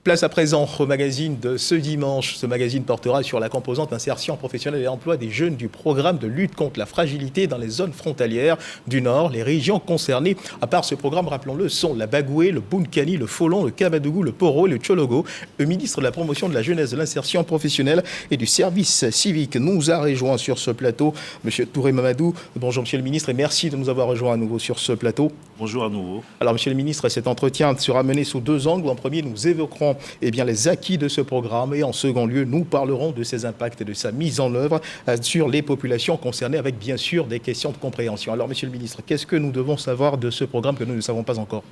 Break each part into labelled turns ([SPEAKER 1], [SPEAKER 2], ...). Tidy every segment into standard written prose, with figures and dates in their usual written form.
[SPEAKER 1] Place à présent au magazine de ce dimanche. Ce magazine portera sur la composante insertion professionnelle et emploi des jeunes du programme de lutte contre la fragilité dans les zones frontalières du Nord. Les régions concernées, à part ce programme, rappelons-le, sont la Bagoué, le Bounkani, le Folon, le Kamadougou, le Poro et le Tchologo. Le ministre de la Promotion de la Jeunesse, de l'Insertion professionnelle et du Service civique nous a rejoint sur ce plateau. Monsieur Touré Mamadou, bonjour Monsieur le ministre et merci de nous avoir rejoints à nouveau sur ce plateau.
[SPEAKER 2] Bonjour à nouveau.
[SPEAKER 1] Alors Monsieur le ministre, cet entretien sera mené sous deux angles. En premier, nous évoquerons les acquis de ce programme et en second lieu, nous parlerons de ses impacts et de sa mise en œuvre sur les populations concernées avec bien sûr des questions de compréhension. Alors Monsieur le ministre, qu'est-ce que nous devons savoir de ce programme que nous ne savons pas encore ?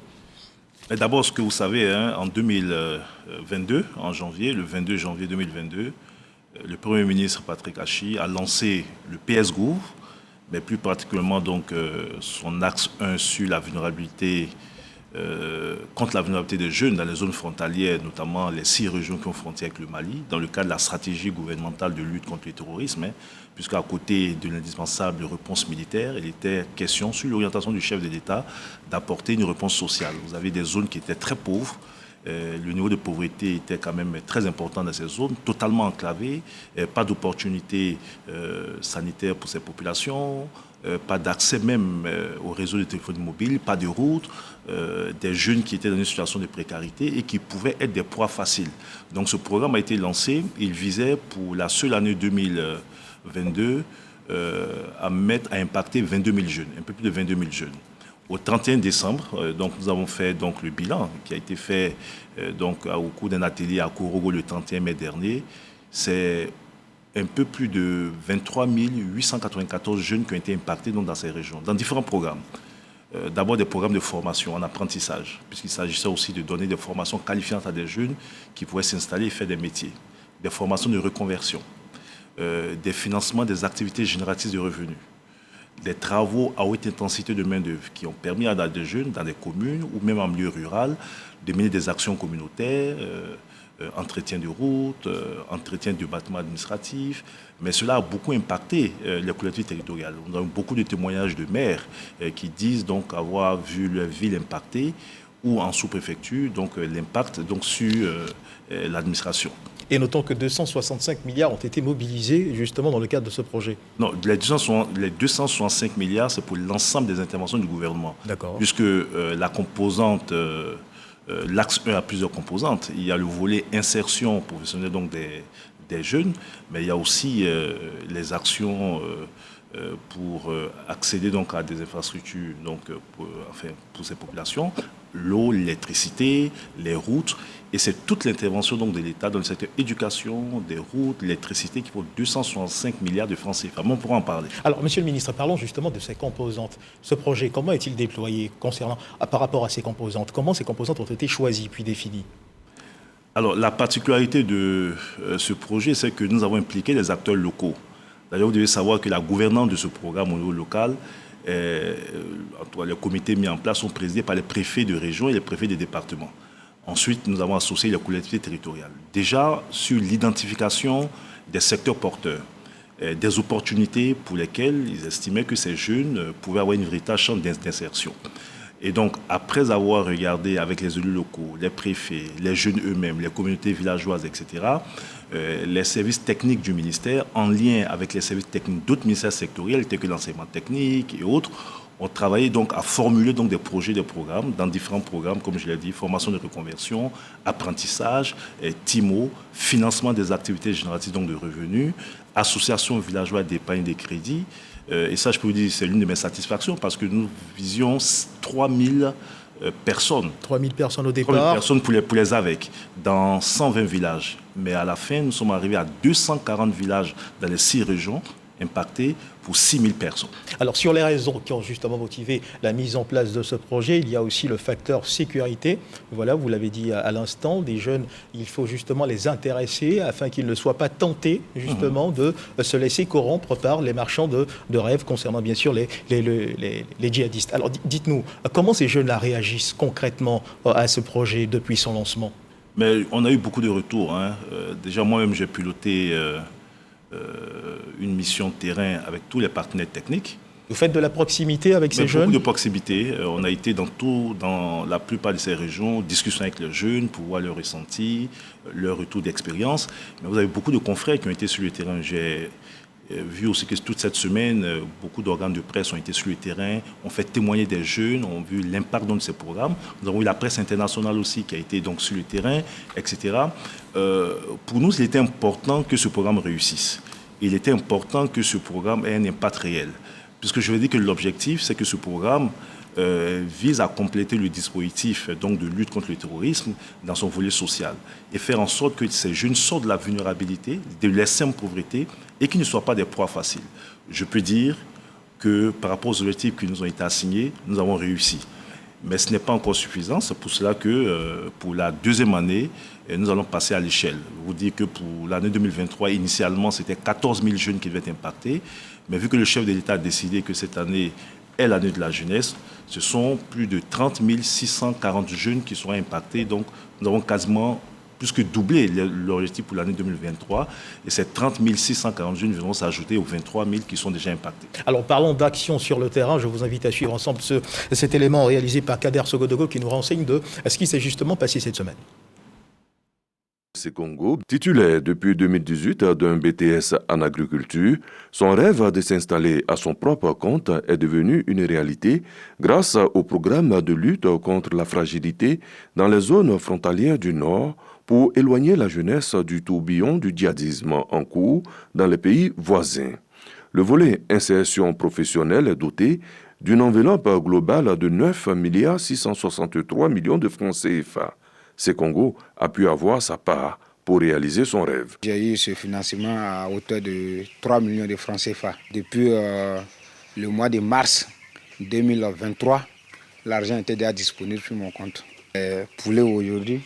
[SPEAKER 2] D'abord, ce que vous savez, en 2022, en janvier, le 22 janvier 2022, le Premier ministre Patrick Achi a lancé le PS-Gouv, mais plus particulièrement donc son axe 1 sur la vulnérabilité contre la vulnérabilité des jeunes dans les zones frontalières, notamment les 6 régions qui ont frontière avec le Mali, dans le cadre de la stratégie gouvernementale de lutte contre le terrorisme, puisqu'à côté de l'indispensable réponse militaire, il était question, sur l'orientation du chef de l'État, d'apporter une réponse sociale. Vous avez des zones qui étaient très pauvres, le niveau de pauvreté était quand même très important dans ces zones, totalement enclavées, pas d'opportunités sanitaires pour ces populations, pas d'accès même au réseau de téléphonie mobile, pas de route, des jeunes qui étaient dans une situation de précarité et qui pouvaient être des proies faciles. Donc ce programme a été lancé, il visait pour la seule année 2022 à impacter 22 000 jeunes, un peu plus de 22 000 jeunes. Au 31 décembre, donc, nous avons fait donc, le bilan qui a été fait donc, au cours d'un atelier à Korogo le 31 mai dernier. C'est un peu plus de 23 894 jeunes qui ont été impactés donc, dans ces régions, dans différents programmes. D'abord des programmes de formation en apprentissage, puisqu'il s'agissait aussi de donner des formations qualifiantes à des jeunes qui pourraient s'installer et faire des métiers. Des formations de reconversion, des financements des activités génératrices de revenus, des travaux à haute intensité de main-d'œuvre qui ont permis à des jeunes dans des communes ou même en milieu rural de mener des actions communautaires, entretien de routes, entretien de bâtiments administratifs. Mais cela a beaucoup impacté les collectivités territoriales. On a eu beaucoup de témoignages de maires qui disent donc avoir vu leur ville impactée ou en sous-préfecture, donc l'impact donc, sur l'administration.
[SPEAKER 1] Et notons que 265 milliards ont été mobilisés justement dans le cadre de ce projet.
[SPEAKER 2] Non, les 265 milliards, c'est pour l'ensemble des interventions du gouvernement.
[SPEAKER 1] D'accord.
[SPEAKER 2] Puisque la composante, l'axe 1 a plusieurs composantes. Il y a le volet insertion professionnelle donc des jeunes, mais il y a aussi les actions pour accéder donc à des infrastructures donc, pour ces populations, l'eau, l'électricité, les routes. Et c'est toute l'intervention donc, de l'État dans le secteur éducation, des routes, l'électricité qui vaut 265 milliards de francs CFA. On pourra en parler.
[SPEAKER 1] Alors, Monsieur le Ministre, parlons justement de ces composantes. Ce projet, comment est-il déployé par rapport à ces composantes? Comment ces composantes ont été choisies puis définies?
[SPEAKER 2] Alors, la particularité de ce projet, c'est que nous avons impliqué les acteurs locaux. D'ailleurs, vous devez savoir que la gouvernance de ce programme au niveau local, les comités mis en place sont présidés par les préfets de région et les préfets des départements. Ensuite, nous avons associé les collectivités territoriales. Déjà, sur l'identification des secteurs porteurs, des opportunités pour lesquelles ils estimaient que ces jeunes pouvaient avoir une véritable chance d'insertion. Et donc, après avoir regardé avec les élus locaux, les préfets, les jeunes eux-mêmes, les communautés villageoises, etc., les services techniques du ministère, en lien avec les services techniques d'autres ministères sectoriels, tels que l'enseignement technique et autres, ont travaillé donc à formuler donc des projets, des programmes, dans différents programmes, comme je l'ai dit, formation de reconversion, apprentissage, TIMO, financement des activités génératrices donc de revenus, association villageoise d'épargne des crédits. Et ça, je peux vous dire, c'est l'une de mes satisfactions parce que nous visions 3000 personnes.
[SPEAKER 1] 3000 personnes au départ.
[SPEAKER 2] 3000 personnes pour les AVEC, dans 120 villages. Mais à la fin, nous sommes arrivés à 240 villages dans les 6 régions impactés pour 6000 personnes.
[SPEAKER 1] Alors, sur les raisons qui ont justement motivé la mise en place de ce projet, il y a aussi le facteur sécurité. Voilà, vous l'avez dit à l'instant, des jeunes, il faut justement les intéresser afin qu'ils ne soient pas tentés justement de se laisser corrompre par les marchands de rêves concernant bien sûr les djihadistes. Alors, dites-nous, comment ces jeunes-là réagissent concrètement à ce projet depuis son lancement?
[SPEAKER 2] Mais on a eu beaucoup de retours. Déjà, moi-même, j'ai piloté une mission de terrain avec tous les partenaires techniques.
[SPEAKER 1] Vous faites de la proximité avec ces jeunes?
[SPEAKER 2] Beaucoup de proximité. On a été dans la plupart de ces régions, discussion avec les jeunes pour voir leur ressenti, leur retour d'expérience. Mais vous avez beaucoup de confrères qui ont été sur le terrain. J'ai vu aussi que toute cette semaine, beaucoup d'organes de presse ont été sur le terrain, ont fait témoigner des jeunes, ont vu l'impact de ces programmes. Nous avons eu la presse internationale aussi qui a été donc sur le terrain, etc. Pour nous, il était important que ce programme réussisse. Il était important que ce programme ait un impact réel. Puisque je veux dire que l'objectif, c'est que ce programme vise à compléter le dispositif donc, de lutte contre le terrorisme dans son volet social et faire en sorte que ces jeunes sortent de la vulnérabilité, de l'extrême pauvreté et qu'ils ne soient pas des proies faciles. Je peux dire que par rapport aux objectifs qui nous ont été assignés, nous avons réussi. Mais ce n'est pas encore suffisant. C'est pour cela que pour la deuxième année, nous allons passer à l'échelle. Je vous dire que pour l'année 2023, initialement, c'était 14 000 jeunes qui devaient être impactés. Mais vu que le chef de l'État a décidé que cette année est l'année de la jeunesse, ce sont plus de 30 640 jeunes qui seront impactés. Donc, nous avons quasiment plus que doublé l'objectif pour l'année 2023. Et ces 30 640 jeunes viendront s'ajouter aux 23 000 qui sont déjà impactés.
[SPEAKER 1] Alors, parlons d'action sur le terrain. Je vous invite à suivre ensemble cet élément réalisé par Kader Sogodogo qui nous renseigne de ce qui s'est justement passé cette semaine.
[SPEAKER 3] Sekongo, titulaire depuis 2018 d'un BTS en agriculture, son rêve de s'installer à son propre compte est devenu une réalité grâce au programme de lutte contre la fragilité dans les zones frontalières du Nord pour éloigner la jeunesse du tourbillon du djihadisme en cours dans les pays voisins. Le volet insertion professionnelle est doté d'une enveloppe globale de 9 663 millions de francs CFA. Sekongo a pu avoir sa part pour réaliser son rêve.
[SPEAKER 4] J'ai eu ce financement à hauteur de 3 millions de francs CFA. Depuis le mois de mars 2023, l'argent était déjà disponible sur mon compte. Les poulets aujourd'hui,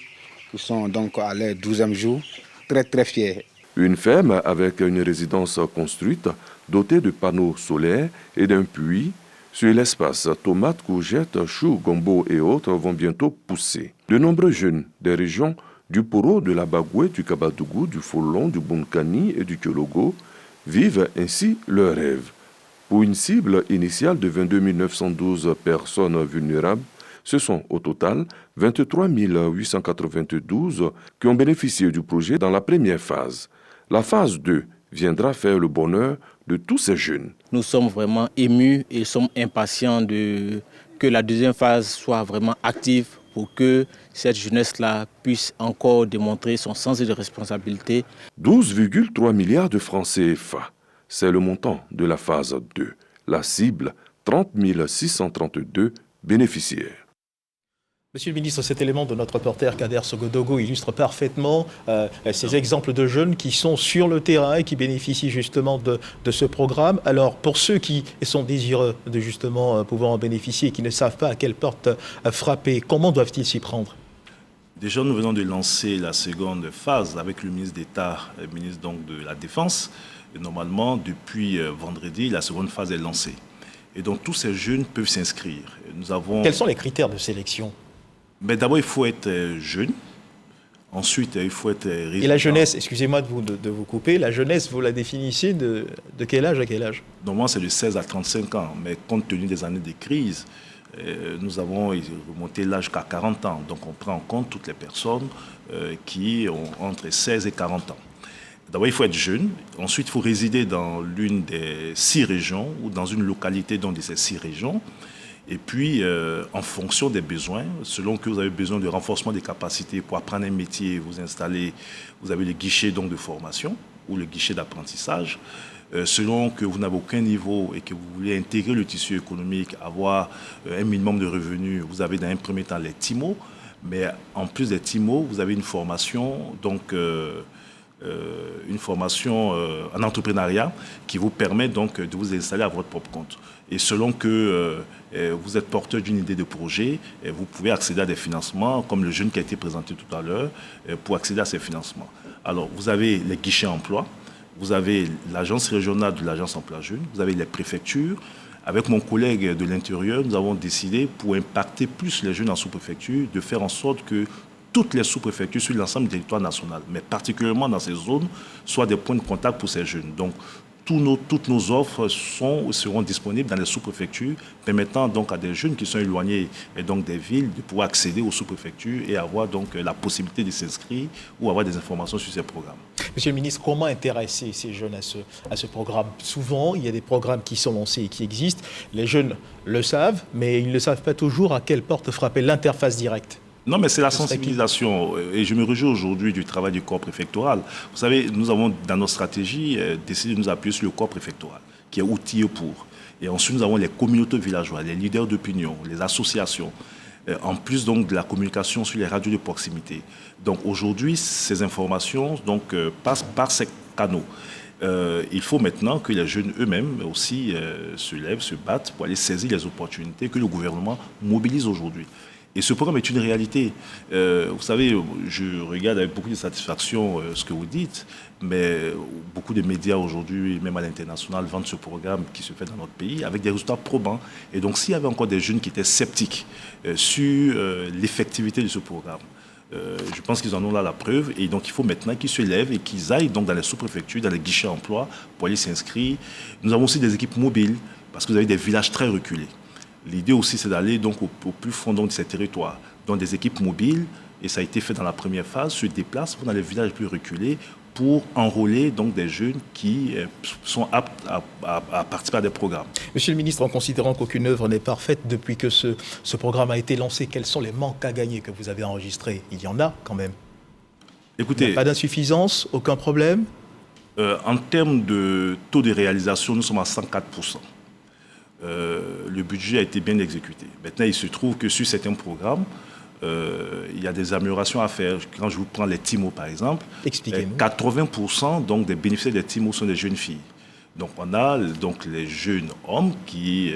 [SPEAKER 4] qui sont donc à leur 12e jour, très fiers.
[SPEAKER 3] Une ferme avec une résidence construite, dotée de panneaux solaires et d'un puits. Sur l'espace, tomates, courgettes, choux, gombo et autres vont bientôt pousser. De nombreux jeunes des régions du Poro, de la Bagoué, du Kabadougou, du Folon, du Bunkani et du Kyologo vivent ainsi leur rêve. Pour une cible initiale de 22 912 personnes vulnérables, ce sont au total 23 892 qui ont bénéficié du projet dans la première phase. La phase 2 viendra faire le bonheur de tous ces jeunes.
[SPEAKER 5] Nous sommes vraiment émus et sommes impatients que la deuxième phase soit vraiment active pour que cette jeunesse-là puisse encore démontrer son sens de responsabilité.
[SPEAKER 3] 12,3 milliards de francs CFA, c'est le montant de la phase 2. La cible, 30 632 bénéficiaires.
[SPEAKER 1] Monsieur le ministre, cet élément de notre reporter Kader Sogodogo illustre parfaitement ces exemples de jeunes qui sont sur le terrain et qui bénéficient justement de ce programme. Alors, pour ceux qui sont désireux de justement pouvoir en bénéficier et qui ne savent pas à quelle porte frapper, comment doivent-ils s'y prendre?
[SPEAKER 2] Déjà, nous venons de lancer la seconde phase avec le ministre d'État, le ministre donc de la Défense. Et normalement, depuis vendredi, la seconde phase est lancée. Et donc, tous ces jeunes peuvent s'inscrire.
[SPEAKER 1] Quels sont les critères de sélection?
[SPEAKER 2] Mais d'abord, il faut être jeune. Ensuite, il faut être résident.
[SPEAKER 1] Et la jeunesse, excusez-moi de vous couper, la jeunesse, vous la définissez de quel âge à quel âge?
[SPEAKER 2] Normalement, c'est de 16 à 35 ans. Mais compte tenu des années de crise, nous avons remonté l'âge jusqu'à 40 ans. Donc, on prend en compte toutes les personnes qui ont entre 16 et 40 ans. D'abord, il faut être jeune. Ensuite, il faut résider dans l'une des 6 régions ou dans une localité de ces 6 régions. Et puis, en fonction des besoins, selon que vous avez besoin de renforcement des capacités pour apprendre un métier, vous installez, vous avez le guichet donc, de formation ou le guichet d'apprentissage. Selon que vous n'avez aucun niveau et que vous voulez intégrer le tissu économique, avoir un minimum de revenus, vous avez dans un premier temps les TIMO. Mais en plus des TIMO, vous avez une formation, donc en entrepreneuriat qui vous permet donc de vous installer à votre propre compte. Et selon que vous êtes porteur d'une idée de projet, vous pouvez accéder à des financements, comme le jeune qui a été présenté tout à l'heure, pour accéder à ces financements. Alors, vous avez les guichets emploi, vous avez l'agence régionale de l'agence emploi jeune, vous avez les préfectures. Avec mon collègue de l'Intérieur, nous avons décidé, pour impacter plus les jeunes en sous-préfecture, de faire en sorte que toutes les sous-préfectures sur l'ensemble du territoire national, mais particulièrement dans ces zones, soient des points de contact pour ces jeunes. Donc, toutes nos offres seront disponibles dans les sous-préfectures, permettant donc à des jeunes qui sont éloignés et donc des villes de pouvoir accéder aux sous-préfectures et avoir donc la possibilité de s'inscrire ou avoir des informations sur ces programmes.
[SPEAKER 1] Monsieur le ministre, comment intéresser ces jeunes à ce programme? Souvent, il y a des programmes qui sont lancés et qui existent. Les jeunes le savent, mais ils ne savent pas toujours à quelle porte frapper l'interface directe.
[SPEAKER 2] Non, mais c'est la sensibilisation. Et je me réjouis aujourd'hui du travail du corps préfectoral. Vous savez, nous avons dans notre stratégie décidé de nous appuyer sur le corps préfectoral, qui est outillé pour. Et ensuite, nous avons les communautés villageoises, les leaders d'opinion, les associations, en plus donc de la communication sur les radios de proximité. Donc aujourd'hui, ces informations passent par ces canaux. Il faut maintenant que les jeunes eux-mêmes aussi se lèvent, se battent pour aller saisir les opportunités que le gouvernement mobilise aujourd'hui. Et ce programme est une réalité. Vous savez, je regarde avec beaucoup de satisfaction ce que vous dites, mais beaucoup de médias aujourd'hui, même à l'international, vendent ce programme qui se fait dans notre pays avec des résultats probants. Et donc, s'il y avait encore des jeunes qui étaient sceptiques sur l'effectivité de ce programme, je pense qu'ils en ont là la preuve. Et donc, il faut maintenant qu'ils se lèvent et qu'ils aillent donc dans les sous-préfectures, dans les guichets emploi pour aller s'inscrire. Nous avons aussi des équipes mobiles parce que vous avez des villages très reculés. L'idée aussi, c'est d'aller donc au plus fond de ces territoires, dont des équipes mobiles, et ça a été fait dans la première phase, se déplacent dans les villages plus reculés pour enrôler donc des jeunes qui sont aptes à participer à des programmes.
[SPEAKER 1] Monsieur le ministre, en considérant qu'aucune œuvre n'est parfaite depuis que ce programme a été lancé, quels sont les manques à gagner que vous avez enregistrés? Il y en a quand même.
[SPEAKER 2] Écoutez,
[SPEAKER 1] pas d'insuffisance, aucun problème?
[SPEAKER 2] En termes de taux de réalisation, nous sommes à 104%. Le budget a été bien exécuté. Maintenant, il se trouve que sur certains programmes, il y a des améliorations à faire. Quand je vous prends les TIMO, par exemple, 80% donc, des bénéficiaires des TIMO sont des jeunes filles. Donc, on a donc, les jeunes hommes qui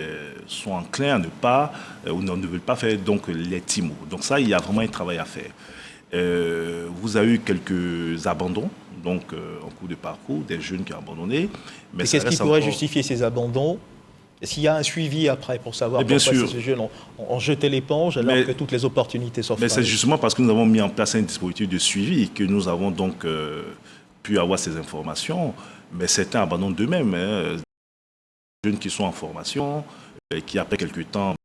[SPEAKER 2] sont enclins à ne pas ou ne veulent pas faire donc, les TIMO. Donc ça, il y a vraiment un travail à faire. Vous avez eu quelques abandons donc, en cours de parcours, des jeunes qui ont abandonné.
[SPEAKER 1] Mais qu'est-ce qui pourrait justifier ces abandons? Est-ce qu'il y a un suivi après pour savoir pourquoi ces jeunes ont jeté l'éponge alors que toutes les opportunités s'offrent?
[SPEAKER 2] Mais c'est justement parce que nous avons mis en place un dispositif de suivi que nous avons donc pu avoir ces informations. Mais certains abandonnent d'eux-mêmes. Des jeunes qui sont en formation, qui après quelques temps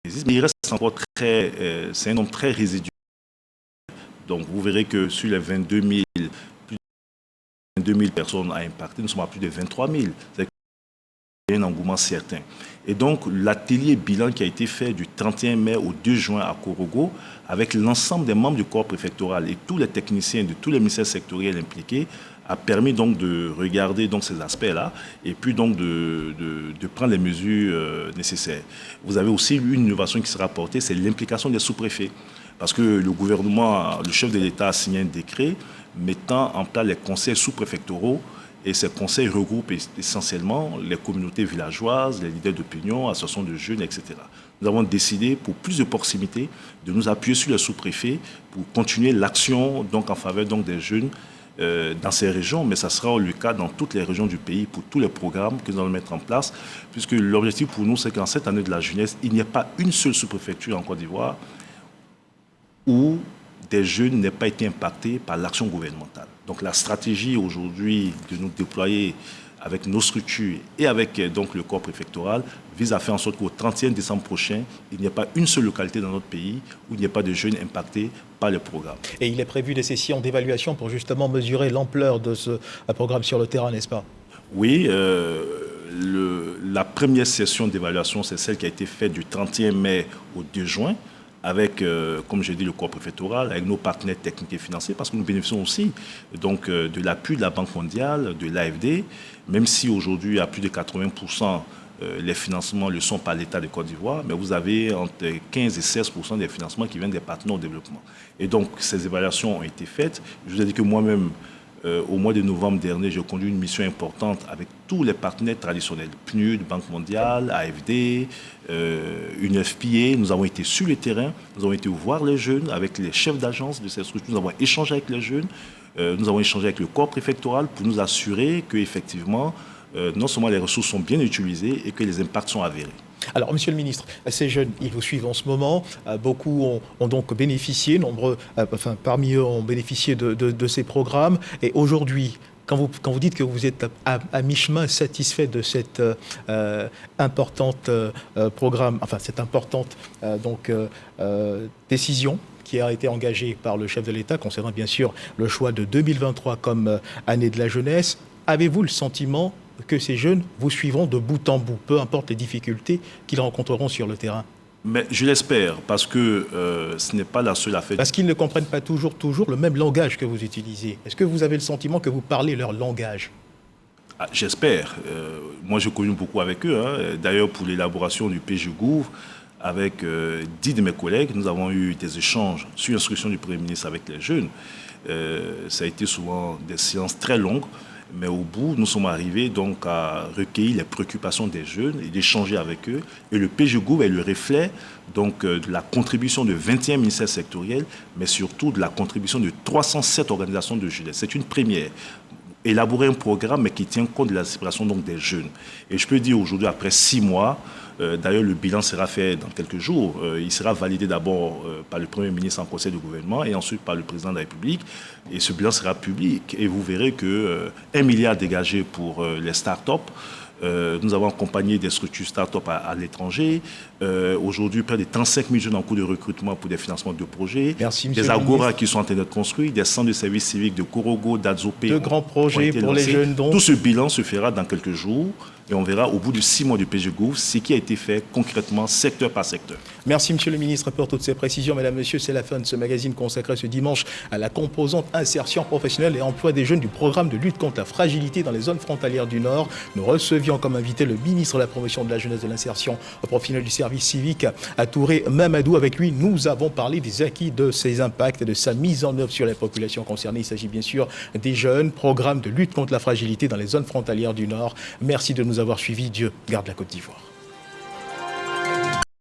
[SPEAKER 2] existent, mais il reste encore c'est un nombre très résiduel. Donc vous verrez que sur les 22 000, plus de 22 000 personnes à impacter, nous sommes à plus de 23 000. Un engouement certain. Et donc, l'atelier bilan qui a été fait du 31 mai au 2 juin à Korogo, avec l'ensemble des membres du corps préfectoral et tous les techniciens de tous les ministères sectoriels impliqués, a permis donc de regarder donc ces aspects-là et puis donc de prendre les mesures nécessaires. Vous avez aussi une innovation qui sera apportée, c'est l'implication des sous-préfets. Parce que le gouvernement, le chef de l'État a signé un décret mettant en place les conseils sous-préfectoraux. Et ces conseils regroupent essentiellement les communautés villageoises, les leaders d'opinion, associations de jeunes, etc. Nous avons décidé, pour plus de proximité, de nous appuyer sur les sous-préfets pour continuer l'action donc, en faveur donc, des jeunes dans ces régions. Mais ça sera le cas dans toutes les régions du pays pour tous les programmes que nous allons mettre en place. Puisque l'objectif pour nous, c'est qu'en cette année de la jeunesse, il n'y ait pas une seule sous-préfecture en Côte d'Ivoire où des jeunes n'aient pas été impactés par l'action gouvernementale. Donc la stratégie aujourd'hui de nous déployer avec nos structures et avec donc, le corps préfectoral vise à faire en sorte qu'au 31 décembre prochain, il n'y ait pas une seule localité dans notre pays où il n'y ait pas de jeunes impactés par le programme. Et
[SPEAKER 1] il est prévu des sessions d'évaluation pour justement mesurer l'ampleur de ce programme sur le terrain, n'est-ce pas?
[SPEAKER 2] Oui, la première session d'évaluation, c'est celle qui a été faite du 31 mai au 2 juin. Avec, comme j'ai dit, le corps préfectoral, avec nos partenaires techniques et financiers, parce que nous bénéficions aussi donc, de l'appui de la Banque mondiale, de l'AFD, même si aujourd'hui, à plus de 80%, les financements le sont par l'État de Côte d'Ivoire, mais vous avez entre 15 et 16% des financements qui viennent des partenaires au développement. Et donc, ces évaluations ont été faites. Je vous ai dit que moi-même, au mois de novembre dernier, j'ai conduit une mission importante avec tous les partenaires traditionnels, PNUD, Banque mondiale, AFD, UNFPA. Nous avons été sur le terrain, nous avons été voir les jeunes avec les chefs d'agence de ces structures, nous avons échangé avec les jeunes, nous avons échangé avec le corps préfectoral pour nous assurer qu'effectivement, non seulement les ressources sont bien utilisées et que les impacts sont avérés.
[SPEAKER 1] Alors, Monsieur le Ministre, ces jeunes, ils vous suivent en ce moment. Beaucoup ont donc bénéficié, parmi eux ont bénéficié de ces programmes. Et aujourd'hui, quand vous dites que vous êtes à mi-chemin satisfait de cette importante programme, enfin cette importante décision qui a été engagée par le chef de l'État concernant bien sûr le choix de 2023 comme année de la jeunesse, avez-vous le sentiment que ces jeunes vous suivront de bout en bout, peu importe les difficultés qu'ils rencontreront sur le terrain?
[SPEAKER 2] Mais je l'espère, parce que ce n'est pas la seule affaire.
[SPEAKER 1] Parce qu'ils ne comprennent pas toujours le même langage que vous utilisez. Est-ce que vous avez le sentiment que vous parlez leur langage?
[SPEAKER 2] J'espère. Moi, je connais beaucoup avec eux. D'ailleurs, pour l'élaboration du PGGouv, avec 10 de mes collègues, nous avons eu des échanges sur instruction du Premier ministre avec les jeunes. Ça a été souvent des séances très longues. Mais au bout, nous sommes arrivés donc à recueillir les préoccupations des jeunes et d'échanger avec eux. Et le PGGouv est le reflet donc, de la contribution de 21 ministères sectoriels, mais surtout de la contribution de 307 organisations de jeunesse. C'est une première. Élaborer un programme mais qui tient compte de l'aspiration donc des jeunes. Et je peux dire aujourd'hui, après 6 mois, d'ailleurs le bilan sera fait dans quelques jours, il sera validé d'abord par le Premier ministre en conseil de gouvernement et ensuite par le président de la République. Et ce bilan sera public. Et vous verrez que 1 milliard dégagé pour les start-up. Nous avons accompagné des structures start-up à l'étranger. Aujourd'hui, près de 35 000 jeunes en cours de recrutement pour des financements de projets.
[SPEAKER 1] Merci,
[SPEAKER 2] des Agora qui sont en train d'être construits, des centres de services civiques de Korogo, d'Adzopé.
[SPEAKER 1] De grands projets pour les jeunes. Donc.
[SPEAKER 2] Tout ce bilan se fera dans quelques jours. Et on verra au bout de 6 mois du PGGouv ce qui a été fait concrètement, secteur par secteur.
[SPEAKER 1] Merci, Monsieur le Ministre, pour toutes ces précisions. Mesdames, Messieurs, c'est la fin de ce magazine consacré ce dimanche à la composante insertion professionnelle et emploi des jeunes du programme de lutte contre la fragilité dans les zones frontalières du Nord. Nous recevions comme invité le ministre de la Promotion de la Jeunesse, de l'Insertion professionnelle du service civique, Touré Mamadou. Avec lui, nous avons parlé des acquis de ses impacts et de sa mise en œuvre sur les populations concernées. Il s'agit bien sûr des jeunes, programme de lutte contre la fragilité dans les zones frontalières du Nord. Merci de nous avoir suivis. Dieu garde la Côte d'Ivoire.